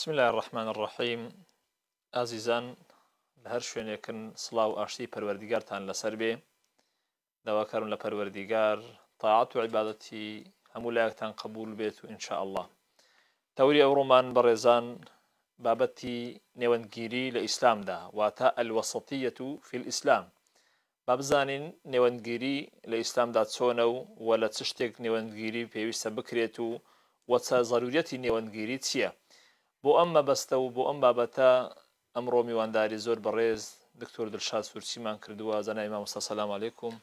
بسم الله الرحمن الرحيم. عزیزان لە هەر شوێنێکن سڵاو ئاشتی پەروەردیگارتان لەسەر بێ. داواکارم لە پەروەردیگار تاعات و عیبادەتی هەموو لایەکتان قبول بێت و ئینشاء الله. تەوری ئەوڕۆمان بەڕێزان بابەتی نێوەندگیری لە ئیسلامدا واتە الوەسەطیەة فی الئیسلام. با بزانین نێوەندگیری لە ئیسلامدا چۆنە و لە چ شتێک نێوەندگیری پێویستە بکرێت و چە ضرورەتی نێوەندگیری چییە. بۆ ئەم مەبەستە و بۆ ئەم بابەتە ئەمڕۆ میوانداری زۆر بەڕێز دکتۆر دڵشاد سورچیمان کردووە. زانای مامۆستا سەلام عەلەیکوم.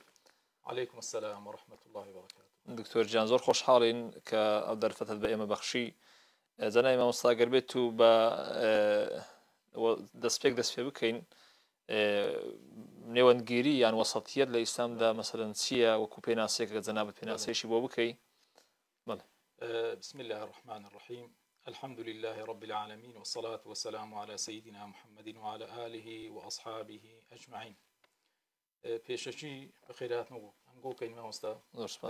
عليكم السلام ورحمة الله وبركاته. دکتۆر جان زۆر خۆشحاڵین کە ئەو دەرفەتت بە ئێمە بەخشی. زانای مامۆستا گەر بێت و بە دەستپێک دەست پێ بکەین نێوەندگیری یان وەسەطیەت لە ئیسلامدا مەسەلەن چییە وەکو پێناسەیەک کە جەنابەت پێناسەیەشی بۆ بکەی. بسم الله الرحمن الرحيم. الحمد لله رب العالمين والصلاة والسلام على سيدنا محمد وعلى آله وأصحابه أجمعين. پێشەکی بەخێرات نبوو هەنگۆ کەین مامۆستا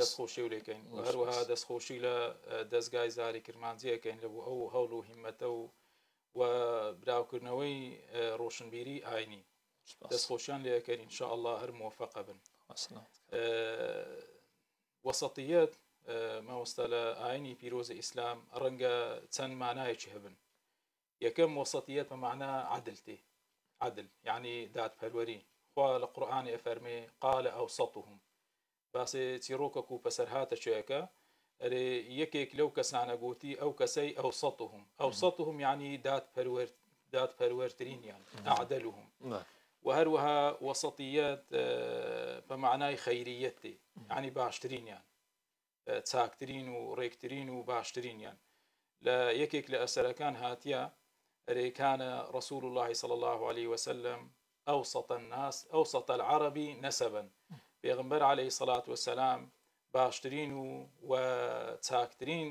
دەستخۆشی و لێکەین و هەروەها دەستخۆشی لە دەستگای زاری کرمانجیەکەین لە بۆ ئەو هەوڵ و هیممەتە و براوکردنەوەی ڕۆشنبیری ئاینی دەستخۆشیان لێەکەین ئینشاء الله هەر موفقە بن. وەسەطیەت مامۆستا لە ئاینی پیرۆزی ئیسلام ڕەنگە چەند مانایەکی هەبن. یەکەم وەسەطیەت بە معنە عەدل عەدل یعنی دادپەروەری. خوا لە قورئانی ئەفەرمێ قال ئەوسەطهم باسێ چیرۆکەک و پەسەرهاتەچەیەکە ئەرێ یەکێک لەو کەسانە گوتی ئەو کەسەی ئەوسەطهم یعنی دادپەروەرترینیان ئەعدەلهم. و هەروەها وەسەطیەت بە معنای خەیریەتی یعنی باشترینیان چاکترین و ڕێکترین و باشترینیان. لە یەکێک لە ئەسەرەکان هاتیە ئەرێ کانە رسول الله صلى الله عليه وسلم أوسط الناس أوسط العرب نسبا. پیغمبر عليه الصلاة والسلام باشترين وتاكترين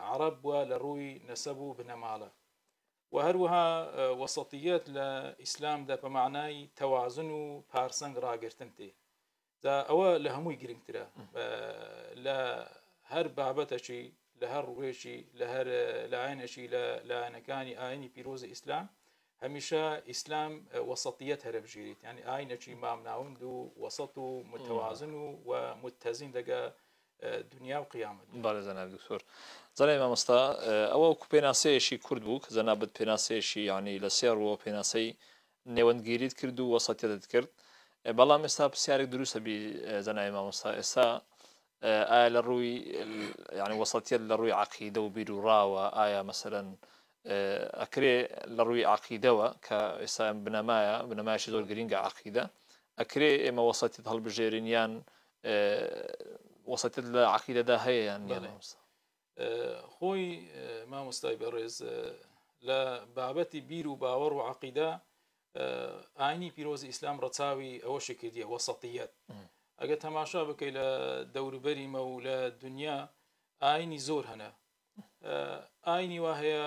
عرب ولروي نسبوا بنمالة. وهروها وسطيات لإسلام دا بمعناي توازن بارسنگ راگرتنتي دا أو لهموي گرنگترا لا هر بابتشي لهر رويشي لهر لعينشي لعنكاني آيني بيروز إسلام هەمیشە ئیسلام وەسەطیەت هەرە بژێریت یعنی ئاینەکی مامناوند و وەسەط و متەوازن و متەزین دەگە دنیا و قیامەت. باڵێ جەناب دکتۆر. زانای مامۆستا ئەوە وەکو پێناسەیەشی کورد بوو کە جەنابەت پێناسەیەشی یعنی لە سێ ڕۆ پێناسەی نێوەندگیریت کرد و وەسەطیەتت کرد. بەڵام ئێستا پرسیارێک دروستە بی جەنابی مامۆستا ئێستا ئایا لە ڕووی یعنی وەسەطیەت لە ڕووی عەقیدە و بیر و ڕاوە ئایا مەسەلەن ئەکرێ لە ڕووی عەقیدەوە کە ئێستا بنەمایشی زۆر گرینگە عەقیدە ئەکرێ ئێمە وەسەطیەت هەڵبژێرین یان وەسەطیەت لە عەقیدەدا هەیە یان خۆی مامۆستای بەڕێز لە بابەتی بیر و باوەڕ و عەقیدە ئاینی پیرۆزی ئیسلام ڕەچاوی ئەوەشی کردیە وەسەطیەت. ئەگە تەماشا بکەی لە دەوروبەریمە و لە دنیا ئاینی زۆر هەنە. ئاینی وا هەیە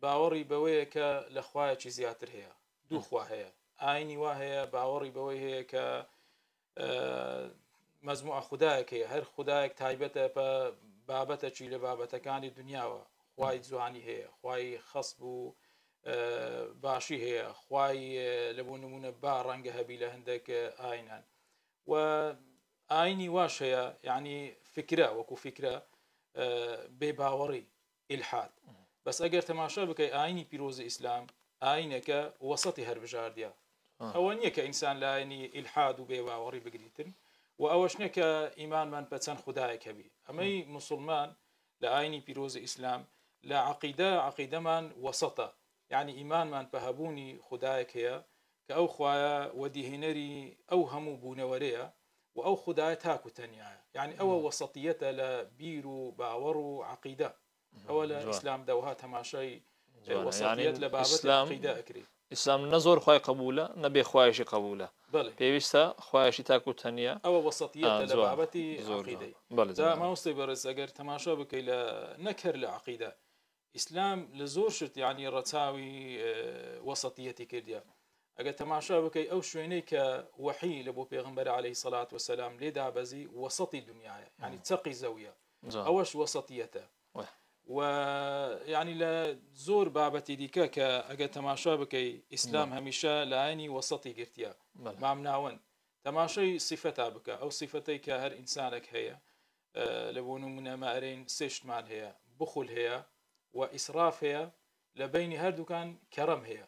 باوەڕی بەوەیە کە لە خوایەکی زیاتر هەیە دوو خوا هەیە. ئاینی وا هەیە باوەڕی بەوەی هەیە کە مەزموع خودایەک هەیە هەر خودایەک تایبەتە بە بابەتەکی لە بابەتەکانی دنیاوە. خوای جوانی هەیە خوای خەسب و باشی هەیە خوای لە بۆ نمونە با ڕەنگە هەبی لە هەندێک ئاینان. و ئاینی واش هەیە یعنی فکرە وەکو فکرە بێ باوەڕی ئیلحاد. بەس ئەگەر تەماشا بکەی ئاینی پیرۆزی ئیسلام ئاینەکە وەسەطی هەربژاردیە. ئەوە نییە کە ئینسان لە ئاینی ئیلحاد و بێ باوەڕی بگریتن و ئەوەش نە کە ئیمانمان بە چەند خودایەک هەبی. ئەمەی موسڵمان لە ئاینی پیرۆزی ئیسلام لە عەقیدەمان وەسەطە یعنی ئیمانمان بە هەبوونی خودایەک هەیە کە ئەو خوایە وەدیهێنەری ئەو هەموو بوونەوەرەیە و ئەو خودایە تاکو تەنیایە. یعنی ئەوە وەسەطیەتە لە بیر و باوەڕ و عەقیدە. ئەوە لە ئیسلام دەوها تەماشای وەسەطیەت لە بابەت عەقیدە ئەکرێ. ئیسلام نە زۆر خوای قبولە نەبێ خوایشی قبولە پێویستە خوایشی تاکو تەنیە. ئەوە وەسەطیەتە لە بابەتی عەقیدەی. جا مامۆستای بەڕێز ئەگەر تەماشا بکەی لە نەکەر لە عەقیدە ئیسلام لە زۆر شت یعنی ڕەچاوی وەسەطیەتی کردیە. ئەگەر تەماشا بکەی ئەو شوێنەی کە وەحی لە بۆ پێغمبەر عەلەیهی سەڵات وەسەلام لێ دابەزی وەسەطی دنیاە یعنی چەقی زەویە ئەوەش وەسەطیەتە. و يعني لە زۆر بابەتی دیکە کە ئەگە تەماشا بکەی ئیسلام هەمیشە لایەنی وەسەطی گرتیە مام ناوەند تەماشای سیفەتا بکە ئەو سیفەتەی کە هەر ئینسانێک هەیە لە بۆ نمونە مەئرەین سێشتمان هەیە بخول هەیە و ئیسراف هەیە لە بینی هەردووکان کەڕەم هەیە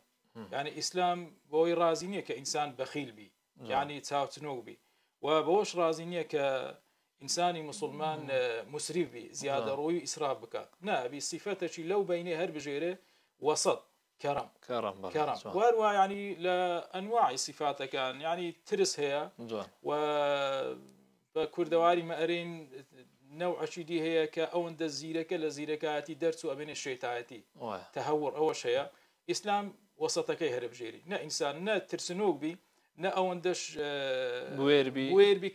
یعنی ئیسلام بۆی رازی نییە کە ئینسان بەخیل بی یعنی چاوچنۆک بی و بەوەش رازی نییە کە ئینسانی مسلمان مسریف بی زیادە ڕۆی ئیسراف بکە نابی سیفەتێکی لەو بینێ هەر بژێرێ وەسەط كرم وهو يعني لأنواع صفات كان يعني ترس هي و بكردواري مأرين نوع شدي هي كأون الزيركة لزيركاتي درسوا بين الشيطاتي تهور أول شيء إسلام وسطك هرب جيري نا إنسان نا ترسنوك بي نا أون دش بوير بي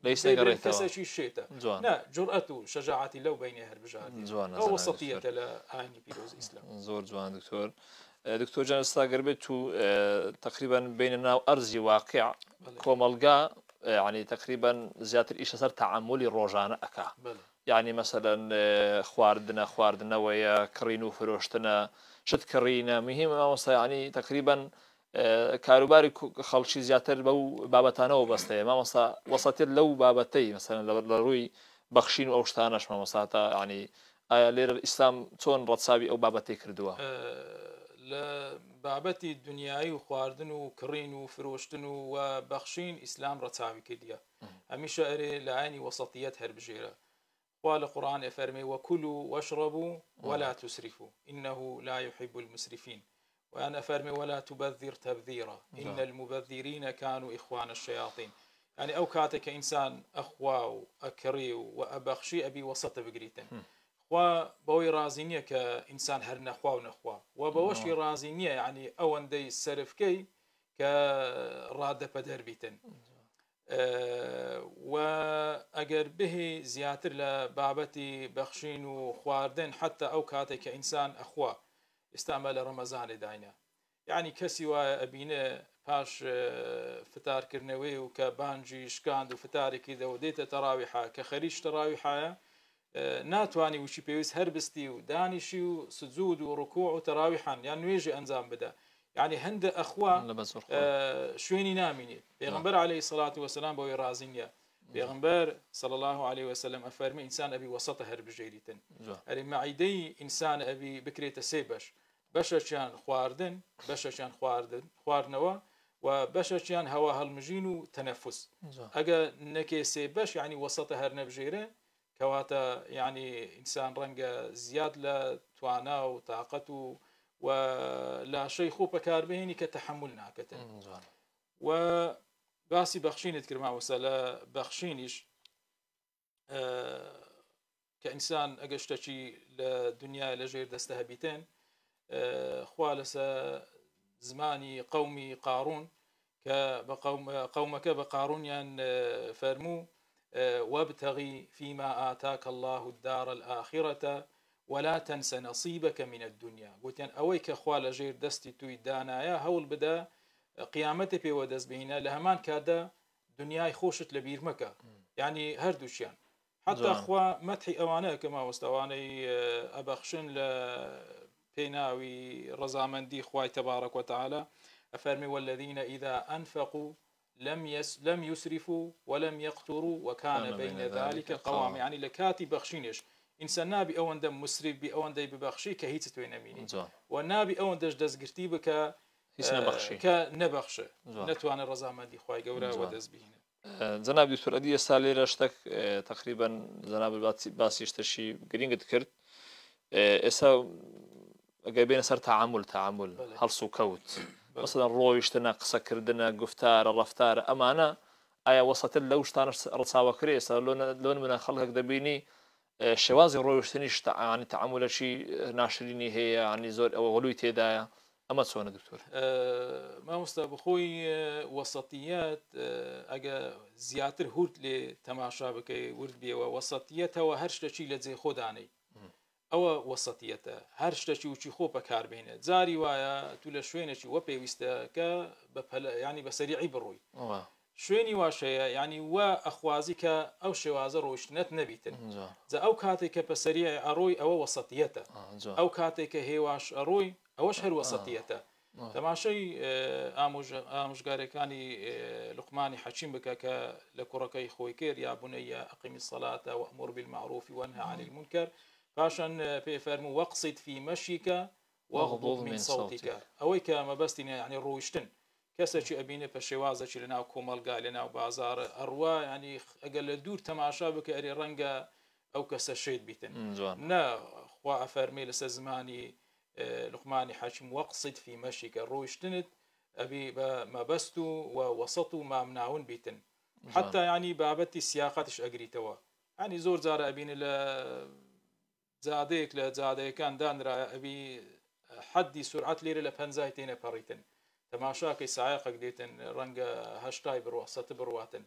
ليس كسشي الشيطة نا جرأته شجاعتي لو بين هرب جاري أو وسطية لا عيني بيروز إسلام زور جوان دكتور جان استاقربت تقريبا بيننا وأرزي واقع كوملقا يعني تقريبا زيادة الإيش صار تعاملي روجانا أكا يعني مثلا خواردنا ويا كرينو فروشتنا شد كرينا مهم يعني تقريبا كاروباري خلشي زياتر بابتانا وبسته ما وسطت لو بابتي مثلا لروي بخشين او شتانش ما مساتا يعني لير الاسلام تون رتصابي او بابتي كردوا لبابتي الدنياي وخواردن وكرين وفروشتن وبخشين اسلام رتصابي كديا هميشه اري لعاني وسطيات هربجيره قال القران افرمي وكلوا واشربوا ولا تسرفوا انه لا يحب المسرفين وأنا أفرمي ولا تبذر تبذيرا إن المبذرين كانوا إخوان الشياطين يعني أو كاتك إنسان أخوة وأكريو وأبخشي أبي وسط بقريتن وبوي رازينية كإنسان هرنا أخوة ونخوة وبوشي رازينية يعني أون دي السرف كي كرادة بدر بيتن وأجر به زياتر لبابتي بخشين وخواردن حتى أو كاتك إنسان أخوة استعمل رمضان داينا يعني كسي وابينا باش فتار كرنوي وكبانجي شكاند وفتاري كذا وديت تراويحه كخريج تراويحه ناتواني وشي بيوس هربستي ودانشي وسجود وركوع وتراويحا يعني يجي انزام بدا يعني هند اخوه شويني ناميني بيغمبر عليه الصلاه والسلام بو رازينيا بيغمبر صلى الله عليه وسلم افرمي انسان ابي وسط هرب جيريتن اري معيدي انسان ابي بكريت سيبش بەشەیان خواردن بەشەیان خواردنەوە و بەشەیان هەوا هەڵمژین و تەنەفوس ئەگە نەکێسێ بەش یعنی وەسەتە هەر نەبژێرە کەواتە یعنی ئینسان ڕەنگە زیاد لە توانا و تااقەت و لاشەی خۆ بەکاربهێنی کە تەحمل ناکەتن و باسی بەخشینت کردماوەسە لە بەخشینیش کە ئینسان ئەگە شتێکی لە دنیا لەژێر دەستە هەبیتن خوالس زماني قومي قارون قومك بقارون يعني فرمو وابتغي فيما آتاك الله الدار الآخرة ولا تنس نصيبك من الدنيا قلت يعني أويك خوال جير دستي توي دانايا هول بدا قيامتي بي ودز بهنا لهمان كادا دنياي خوشت لبير مكة يعني هردوشيان حتى أخوة مدحي أوانه كما واستواني أبخشن بيناوي رزامندي خواي تبارك وتعالى أفرمي والذين إذا أنفقوا لم يسرفوا ولم يقتروا وكان بين ذلك قوام يعني لكاتي بخشينش إنسان نابي أو دم مسرف بي أو دم ببخشي كهيت توينميني والنابي أو دش دزقرتي بك كنبخش نتوان الرزامندي خواي جورا ودز بهنا جناب دكتور أدي سالي رشتك تقريبا جناب باسيش تشي قرينقد كرت إسا قايبين صار تعامل هلسو كوت مثلا رويشتنا قصة كردنا قفتار الرفتار أمانة أيا وسط اللوش تانش رصاوة كريسة لون من خلقك دبيني شوازي رويشتنيش يعني تعامل شيء ناشريني هي يعني زور أو غلوي تيدايا أما تسونا دكتور ما مستبخوي وسطيات أجا زياتر هورت لتماشا بكي ورد بيه وسطياتها وهرش لشي لزي خوداني أو وسطيته هرشت شيء وشي خوبه كار بينه زاري ويا تولى شوينة شيء وبيوسته ك يعني بسريعي بروي شوێنی واشەیە ینی وە ئەخوازی کە ئەو شێوازە ڕۆیشتنەت نەبیتن جا ئەو کاتێک کە پەسەریە ئەڕۆی ئەوە وەسەتیەتە ئەو کاتێک کە هێواش ئەڕۆی ئەوەش هەر وەسەتیەتە تەماشای ئامۆژگارەکانی لوقمانی حەکیم بکە کە لە کوڕەکەی خۆی کرد یا بنەیە ئەقیمی الصلاة وأمر بالمعروف وانهى عن المنكر پاشان پێ فەرموو وەقصد في مشيك واغضض من صوتك ئەوەی کە مەبەستی ینی ڕۆیشتن کەسێکی ئەبینێ پە شێوازەکی لەناو کۆمەلگا لەناو بازارە ئەڕوا ینی ئەگەر لە دوور تەماشا بکە ئەرێ ڕەنگە ئەو کەسە شێت بیتن نە خوا ئەفەرمێ لەسەر زمانی لقمانی حەکیم وەقصد في مشيك ڕۆیشتنت ئەبی بە مەبەست و وەسەط و مامناون بیتن حتا ینی بابەتی سیاقەتش ئەگریتەوە ینی زۆر جارە ئەبینە لە جادەیەک لە جادەیەکان دانرا ئەبی حەدی سورعەت لێرە لە 50 تێنە پەڕیتن تەماشاکەی سایقەک دێتن ڕەنگە 80 بڕوا 100 بڕواتن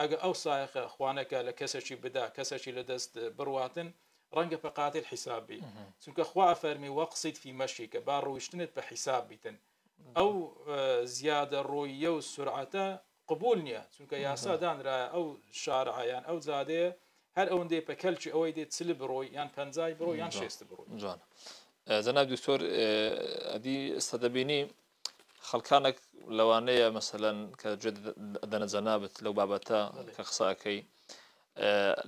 ئەگە ئەو سایقە خوانەکە لە کەسێکی بدا کەسێکی لە دەست بڕواتن ڕەنگە بە قاتل حیسابی چونکە خوا فەرمی وەقصد في مشيك با ڕۆیشتنت بە حیساب بیتن ئەو زیادە ڕۆیە و سورعەتە قبول نییە چونکە یاسا دانرایە ئەو شارعیان ئەو زادەیە هەر ئەوەندێ بە کەلکی ئەوەی دێت چل بڕۆی یان 50 بڕۆ یان 6 بڕۆی جوان جەناب دکتۆر ئەدی ئێستا دەبینی خەڵکانێک لەوانەیە مەسەلەن کە دەنە جەنابەت لەو بابەتە کە قساکەی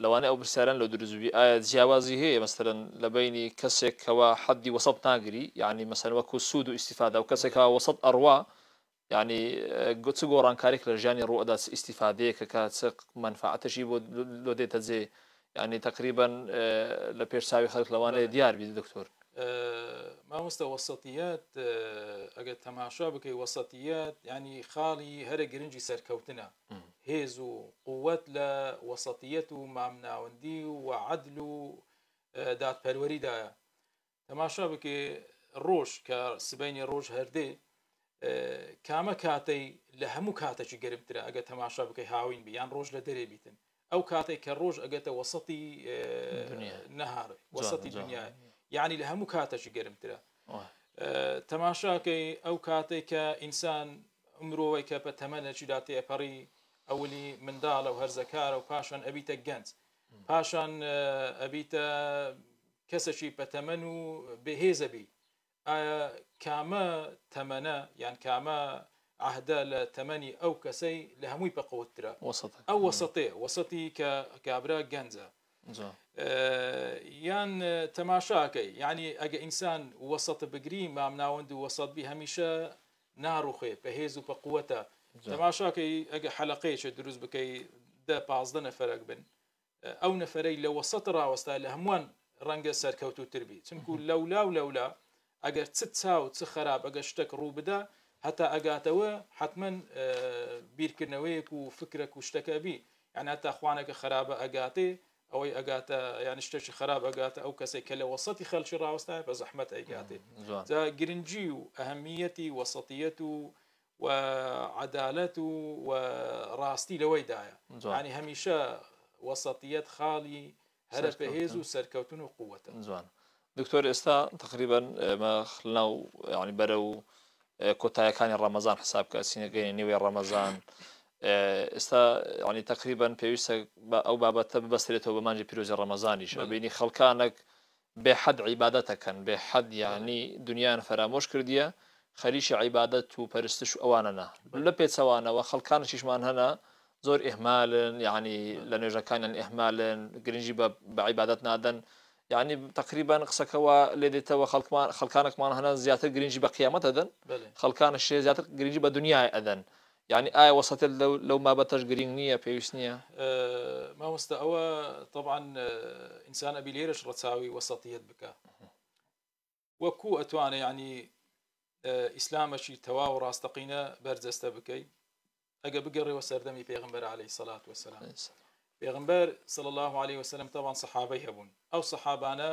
لەوانەیە ئەو پرسیاران لە دروستبی ئایا جیاوازی هەیە مەسەلەن لە بینی کەسێک کەوا حەدی وەسەط ناگری یعنی مەسەلەن وەکو سوود و ئیستیفادە و کەسێکەوە وەسەط ئەڕوا یعنی چ گۆڕانکارێک لە ژیانی ڕۆئەدا ئیستیفادەیەکە کە چ منفعەتەشی بۆ دێتە جێ یعنی تقریبا لە پێشچاوی خەڵک لەوانەیە دیار بیت دکتۆر مامۆستا وەسەتیەت ئەگەر تەماشا بکەی وەسەتیەت ینی خاڵی هەرە گرنگی سەرکەوتنە هێز و قووەت لە وەسەتیەت و مامناوەندی و عەدل و دادپەروەریدایە تەماشا بکێ ڕۆژ کە سبەینی ڕۆژ هەردێ کامە کاتەی لە هەموو کاتێکی گەرمترە ئەگە تەماشا بکەی هاوین بی یان ڕۆژ لە دەرێ بیتن ئەو کاتێک کە ڕۆژ ئەگەتە وەسەتی نەهار وەسەتی دنیای یعنی لە هەموو کاتێکی گەرمترە تەماشاکەی ئەو کاتێک کە ئینسان مرۆڤی کە بە تەمەنێکی دا تێپەڕی ئەولی منداڵە و هەرزەکارە و پاشان ئەبیتە گەنج پاشان ئەبیتە کەسێکی بە تەمەن و بەهێزە بی ئایا کامە تەمەنە یان کامە عهدە لە تەمەنی ئەو کەسەی لە هەمووی بەقەوترە ئەو وەسەتێ وەسەتی کە کابرا گەنجە یان تەماشاکەی یعنی ئەگە ئینسان وەسەتە بگری مامناوەند و وەسەتبی هەمیشە ناڕوخێ بەهێز و بەقووەتە تەماشاکەی ئەگە حەلەقەیەکە دروست بکەی 10-15 نەفەرێک بن ئەو نەفەرەی لە وەسەت ڕاوەستا لە هەمووان ڕەنگە سەرکەوتوتر بی چونکو لەولا ئەگەر چ چاو چ خراپ ئەگە شتێک ڕوو بدە هەتا ئەگاتەوە حتمما بیرکردنەوەیەک و فکرێک و شتەکە بی یعنی هەتا خوانێکە خراپە ئەگاتێ ئەوەی ئەگاتە یان شتێکی خراپ ئەگاتە ئەو کەسێک کە لە وەسەتی خەڵکی ڕاوەستای بە زەحمەت ئەیگاتێ جا گرنگی و ئەهەمیەتی وەسەتیەت و عەدالەت و ڕاستی لەوەیدایە ینی هەمیشە وەسەتیەت خاڵی هەرە بەهێز و سەرکەوتن و قووەتە جوان دکتۆر ئێستا تقریبا ئێمە خڵناو ینی بەرە و کۆتایەکانی ڕەمەزان حسابکە سینەگەی نێوەی ڕەمەزان ئێستا ینی تقریبا پێویستە ئەو بابەتە ببەسترێتەوە بە مانجی پیرۆزی ڕەمەزانیش بینی خەڵکانێک بێحەد عیبادەتەکەن بێحەد یعنی دنیایان فەرامۆش کردیە خەریکی عیبادەت و پەرستش ئەوانەنا لە پێچەوانەوە خەڵکانشیشمان هەنا زۆر ئێهمالن یعنی لە نوێژەکانیان ئێهمالن گرنگی بە عیبادەت نادەن یعنی تقریبا قسەکەەوە لێ دێتەوە خەڵکانێکمان هەنا زیاتر گرنگی بە قیامەت ئەدەن خەڵکانش زیاتر گرنگی بە دنیای ئەدەن یعنی ئایا وەسەتە لەو مابەتەش گرنگ نییە پێویست نییە مامۆستا ئەوە طبعا ئینسان ئەبی لێرەش ڕەچاوی وەسەتیەت بکە وەکو ئەتوانێ ینی ئیسلامەشی تەواو و ڕاستەقینە بەرجەستە بکەی ئەگە بگەڕێەوە سەردەمی پێغمبەر عەلەیهی سەڵات وەسەلام پێغمبەر صلی الله عليه وسلم طبعا سەحابەی هەبوون ئەو سەحابانە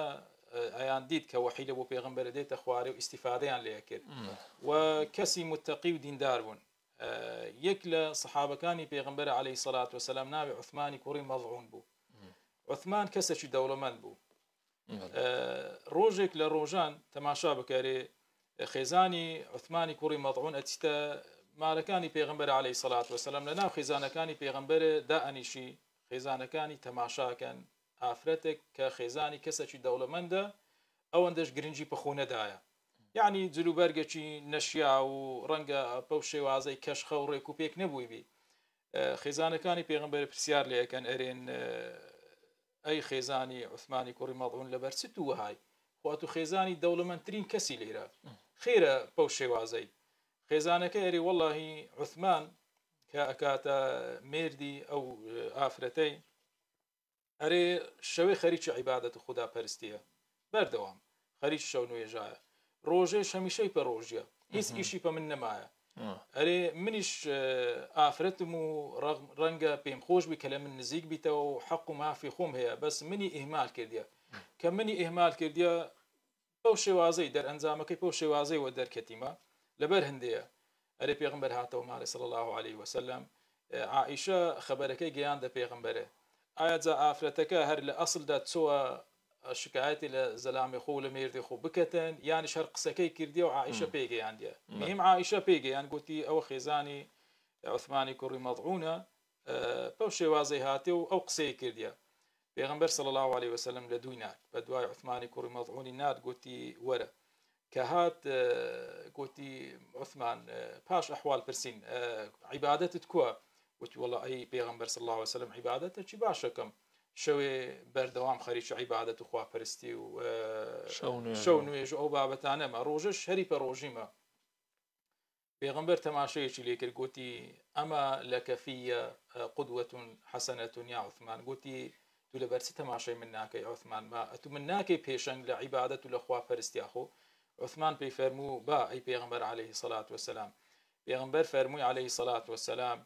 ئەیان دیت کە وەحی لە بۆ پێغمبەر دێتە خوارێ و ئیستیفادەیان لێ کرد و کەسی متەقی و دیندار بوون یەک لە سەحابەکانی پێغمبەر عەلەیهی سەڵات وەسەلام ناوی عوثمانی کوڕی مەڵعون بوو عوثمان کەسێکی دەوڵەمەند بوو ڕۆژێک لە ڕۆژان تەماشا بکەرێ خێزانی عوثمانی کوڕی مەڵعون ئەچیتە مالەکانی پێغەمبەر عەلەیهی سەڵات وەسەلام لەناو خێزانەکانی پێغەمبەرە دائەنیشی خێزانەکانی تەماشاکەن ئافرەتێک کە خێزانی کەسێکی دەوڵەمەندە ئەوەندەش گرنگی پەخۆنەدایە یعنی جلوبەرگێکی نەشیا و ڕەنگە پەو شێوازەی کەشخە و ڕێک و پێک نەبووی بی خێزانەکانی پێغەمبەر پرسیار لە یەکەن ئەرێن ئەی خێزانی عوسمانی کوڕی مەڵعون لەبەر چ و وەهای خوات و خێزانی دەوڵەمەندترین کەسی لێرە خێرە پەو شێوازەی خێزانەکە ئەری وەڵڵاهی عوسمان کە ئەکاتە مێردی ئەو ئافرەتەی ئەرێ شەوەی خەریکی عیبادەت و خوددا پەرستیە بەردەوام خەریک شەو نوێژایە ڕۆژێش هەمیشەی پە ڕۆژیە هیچ ئیشی پە من نەمایە ئەرێ منیش ئافرەتم و ڕەنگە پێم خۆش بی کە لە من نزیک بیتەوە و حەق و مافی خۆم هەیە بەس منی ئیهمال کردیە کە منی ئیهمال کردیە پەو شێوازەی دەرئەنجامەکەی پەو شێوازەی وە دەرکەتیمە لەبەر هەندەیە ئەرێ پێغەمبەر هاتەوە ماڵێ صلی الله عليه وسلم عائیشە خەبەرەکەی گەیاندە پێغەمبەرە ئایا جا ئافرەتەکە هەر لە ئەسڵدا چۆوە شکایەتی لە زەلامی خۆ لە مێردی خۆ بکەتن یانی شەر قسەکەی کردی و عائیشە پێگەیاندیە مهم عائیشە پێگەیان گوتی ئەوە خێزانی عوسمانی کوڕی مەڵعونە پەو شێوازەی هاتێ و ئەو قسەی کردیە پێغەمبەر صلی الله عليه وسلم لە دووی نات بە دوای عوسمانی کوڕی مەڵعونی نات گوتی وەرە کە هات گوتی عوسمان پاش ئەحوال پرسین عیبادەتت کووە وتی وەڵڵا ئەی پێغەمبەر صلی الله عليه وسلم عیبادەتە چی باشەکەم شەوێ بەردەوام خەریکی عیبادەت و خواپەرستی و شەو نوێژ ئەو بابەتانەمە ڕۆژەش هەری پە ڕۆژیمە پێغەمبەر تەماشەیەکی لێ کرد گوتی ئەمە لەکە فیە قودوەتون حەسەنەتون یا عوسمان گوتی تو لەبەر چ تەماشای من ناکەی عوسمان ما ئەتو من ناکەی پێشەنگ لە عیبادەت و لە خواپەرستیا خۆ عوسمان پێی فەرموو با ئەی پێغەمبەر عەلەیهی سەڵات وەسەلام پێغەمبەر فەرمووی عەلەیهی سەڵات وەسەلام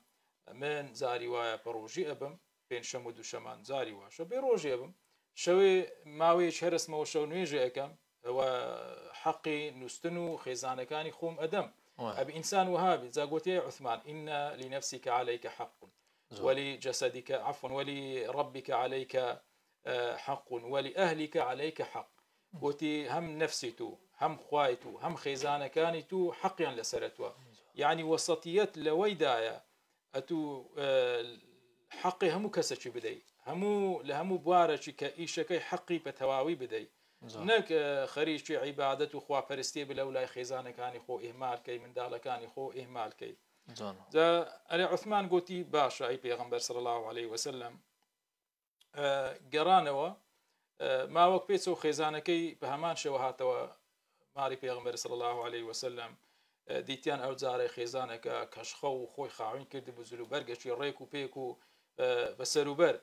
من زاری وایە پە ڕۆژی ئەبم پێنجشەم و دووشەمان زاری واشە بێ ڕۆژێ بم شەوێ ماوەیەک هەرسمەوە شەو نوێژە ئەەکەم ئەوە حەقی نووسن و خێزانەکانی خۆم ئەدەم ئەبی ئینسان وهابی زاگوتی عوسمان إن لنفسك عليك حق ولجسدك عفوا ولربك عليك حق ولأهلك عليك حق قوتي هم نفسي تو هم خوايتو هم خێزانەکانی تو حەقیان لەسەرتوە يعني وسطيت لەوەی دایە ئەتو حەقی هەموو کەسێکی بدەیت هەموو لە هەموو بوارەی کە ئیشەکەی حەقی بە تەواوی بدەیت نەک خەریکی عیبادەت و خواپەرستی بە لەو لای خێزانەکانی خۆ ئیهمالکەی منداڵەکانی خۆ ئیهمالکەی ئەرێ عوسمان گوتی باشە ئەی پێغەمبەر صلی الله عليه وسلم گەڕانەوە ماوەک پێچەوە خێزانەکەی بە هەمان شێوە هاتەوە ماری پێغەمبەر صلی الله عليه وسلم دیتیان ئەو جارەی خێزانەکە کەشخە و خۆی خاوین کرد بە جلوبەرگێکی ڕێک و پێک و بەسەروبەر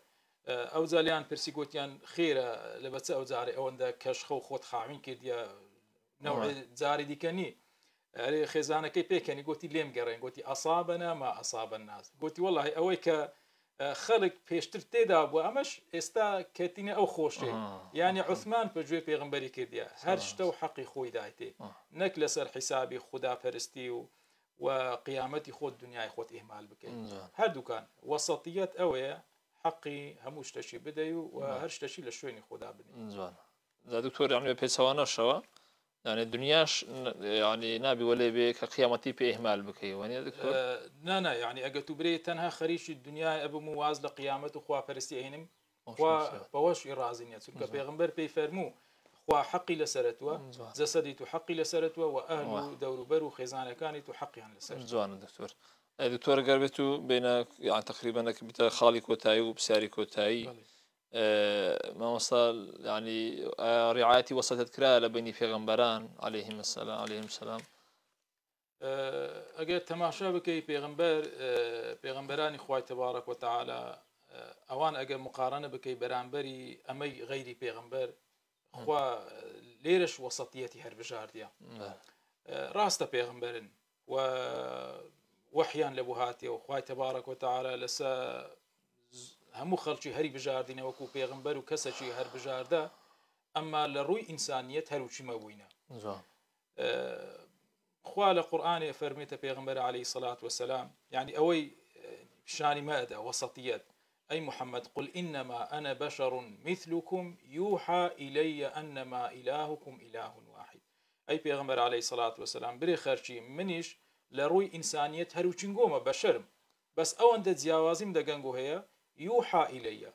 ئەو جالیان پرسی گوتیان خێرە لە بەچە ئەو جارێ ئەوەندە کەشخە و خۆت خاوین کردە نەوەی جاری دیکەنی ئەرێ خێزانەکەی پێکەنی گوتی لێم گەڕێن گوتی ئەسابەنە ما ئەسابەن ناز گوتی وەڵڵاهی ئەوەی کە خەڵک پێشتر تێدا بووە ئەمەش ئێستا کەتینە ئەو خۆشێ یعنی عوسمان پێگوێ پێغەمبەری کردیە هەر شتە و حەقی خۆی دایتێ نەک لەسەر حیسابی خوددا پەرستی و قیامەتی خۆت دنیای خۆت ئیهمال بکەین هەردووکان وەسەطیەت ئەوەیە حەقی هەموو شتەشی بدەی و هەر شتەشی لە شوێنی خوددا بنی دکتۆر یعنی پێچەوانەشەوە يعني دنياش يعني نابي ولا بك قيامتي بإهمال بكي واني دكتور نا يعني أجتو بري تنها خريش الدنيا أبو موازل قيامة وخوا فرستي عينم خوا بوش إرازينيا سلك بيغمبر بيفرمو خوا حقي لسرتوا جسدي تحقي لسرتوا وأهل دور برو خزانة كانت تحقي عن لسرتوا زوان دكتور قربتو بين يعني تقريبا بتا خالي كوتاي وبساري كوتاي ما وصل يعني رعايتي وصلت كرا بين پیغمبران عليهم السلام اگر تماشا بكي پیغمبرانی خوای تبارك وتعالى اوان اگر مقارنه بكي برانبري امي غيري پیغمبر خوا ليرش وسطيتي هر بجارديا راست پیغمبرن و وحيان لبوهاتي وخواي تبارك وتعالى لسا همو خەڵکی هەری بژاردنە وەکو پێغمبەر و کەسێکی هەر بژاردە ئەمما لە ڕووی ئینسانیەت هەروچی مەبووینە خوا لە قورئانێ فەرمێتە پێغمبەر عەلەیهی سەڵات وەسەلام يعني ئەوەی شانی مەدە وەسەطیەت أي محمد قل إنما أنا بشر مثلكم يوحى إلي أنما إلهكم إله واحد أي پیغمبر عليه الصلاة والسلام بري خرشي منيش لە ڕووی ئینسانیت هەروچنگۆمە بە شەرم بەس ئەوەندە جیاوازیم دەگەنگ و هەیە یوحا ئیلەیە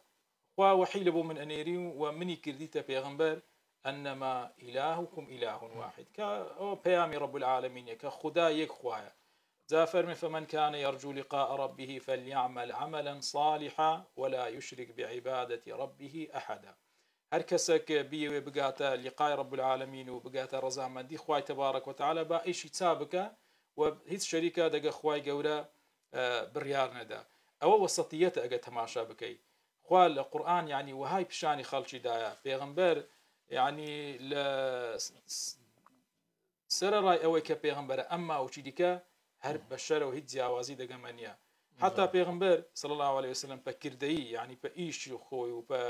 خوا وحی لە بۆ من ئەنێری و منی کردیتە پێغمبەر ئەنەما ئیلاهکم ئیلاه واحد کە ئەوە پەیامی رب العالمینە کە خدا یەک خوایە جا فەرمێ فمن كان يرجو لقاء ربه فليعمل عملا صالحا ولا يشرك بعبادة ربه أحدا هەر کەسێک بیەوێ بگاتە لقای رب العالمین و بگاتە ڕەزامەندی خوای تبارك وتعالى با ئیشی چا بکە و هیچ شەریکە دەگە خوای گەورە بڕیار نەدا ئەوە وەسەتیەتە ئەگە تەماشا بکەیت خوا لە قورئان یعنی وهای پیشانی خەڵکی دایە پێغمبەر یعنی لە سەرەڕای ئەوەی کە پێغمبەرە ئەمما وچی دیکە هەر بەشەرەوە هیچ جیاوازی دەگەمە نییە حتا پێغمبەر صلی الله عليه وسلم بە کردەیی یعنی بە ئیشی خۆی و بە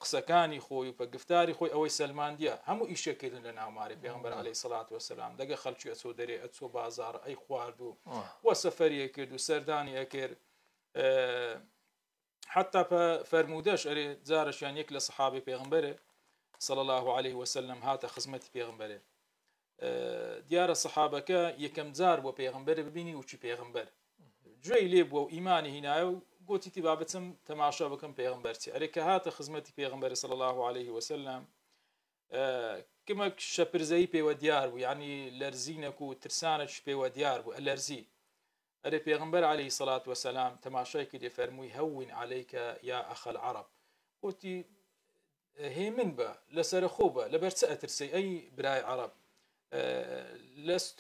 قسەکانی خۆی و بە گفتاری خۆی ئەوەی سەلماندیە هەموو ئیشەکردن لە ناوماری پێغمبەر عەلەیهی سەڵات وەسەلام دەگە خەڵکی ئەچۆ دەرێ ئەچۆ بازاڕ ئەی خوارد و سەفەریە کرد و سەردانی ئەکرد حتا فەرمودەش ئەرێ جارەشیان یەک لە سەحابەی پێغمبەرێ صلی الله عليه وسلم هاتە خزمەتی پێغمبەرێ دیارە سەحابەکە یەکەم جار بۆ پێغمبەر ببینی وچی پێغمبەر گوێی لێ بووە و ئیمانی هینایە و گوتی با بچم تەماشا بکەم پێغمبەر چی ئەرێ کە هاتە خزمەتی پێغمبەر صلی الله عليه وسلم کمەک شەپرزەیی پێوە دیار بوو یعنی لەرزینەک و ترسانەش پێوە دیار بوو ئەلەرزی ئەرێ پێغمبەر عەلەیهی سەڵات وەسەلام تەماشای کردێ فەرمووی هەوین عەلەیکە یا ئەخە العەرەب وتی هێمن بە لەسەر خۆ بە لەبەر چ ئەترسی ئەی برای عەرەب لەست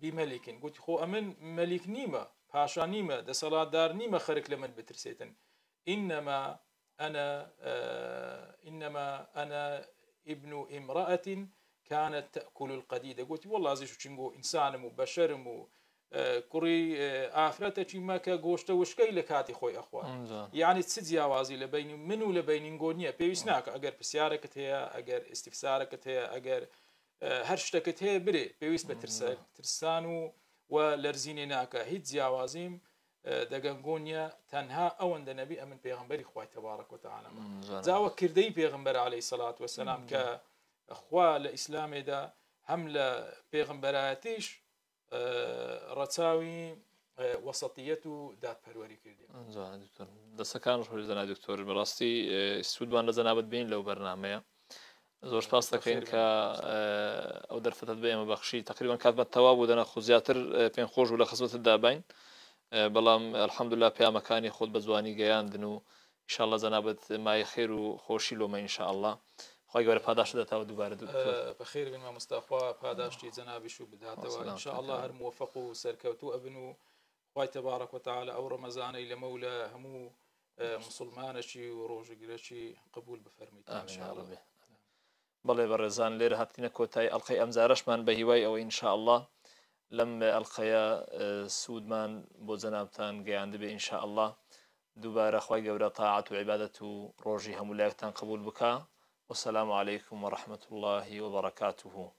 بمەلیکن گوتی خۆ ئەمن مەلیک نیمە پاشا نیمە دەسەڵاتدار نیمە خەرک لە من بترسێتن إنما أنا ابن امرأة كانت تأكل القديد قلت والله زيشو چنگو إنسانم و بشرم و كوري آفرتك ما كغوشت وشكي لكاتي خوي أخوان يعني تسجياوازي لبين منو لبين نقولنيا بيوسناك أجر بسيارك هي أجر استفسارك هي أجر هرشتك هي بري بيوس بترسانو ولرزينيناك هيت جیاوازیم دەگەنگۆنیە تەنها ئەوەندە نەبی ئەمن پێغمبەری خوای تبارك وتعالى جاوە کردەی پێغمبەر عەلەیهی سەڵات وەسەلام کە خوا لە ئیسلامێدا هەم لە پێغمبەرایەتیش ڕەچاوی وەسەتیەت و دادپەروەری کردی دەستەکان ڕۆژ جەناب دکتۆر بەڕاستی سوودمان لە جەنابەت بین لەو بەرنامەیە زۆر سپاس دەکەین کە ئەو دەرفەتت بە ئێمە بەخشی تقریبا کاتمان تەواو بوو دەنا خۆ زیاتر پێم خۆش و لە خزمەتتدا باین بەڵام الحەمدوللا پەیامەکانی خۆت بە جوانی گەیاندن و ئینشاءالله جەنابەت مای خێر و خۆشی لۆمە ئینشاءالله خوای گەورە پاداش دەداتەوە دووبارە بەخێر بن مامۆستاخوا پاداشتی جەنابیش و بداتەوە ئینشاءالله هەر موفق و سەرکەوتوو ئەبن و خوای تبارك وتعالى ئەو ڕەمەزانەی لەمە و لە هەموو مسلمانەشی و ڕۆژەگرەشی قبول بفەرمیت ئینشاءالله بەڵێ بەڕێزان لێرە هاتینە کۆتایی ئەڵقەی ئەمجارەشمان بە هیوای ئەوە ئینشاءالله لەم ئەڵقەیە سوودمان بۆ جەنابتان گەیاندبێ ئینشاءالله دووبارە خوای گەورە تاعات و عیبادەت و ڕۆژی هەموو لایەکتان قبول بکە والسلام عليكم ورحمة الله وبركاته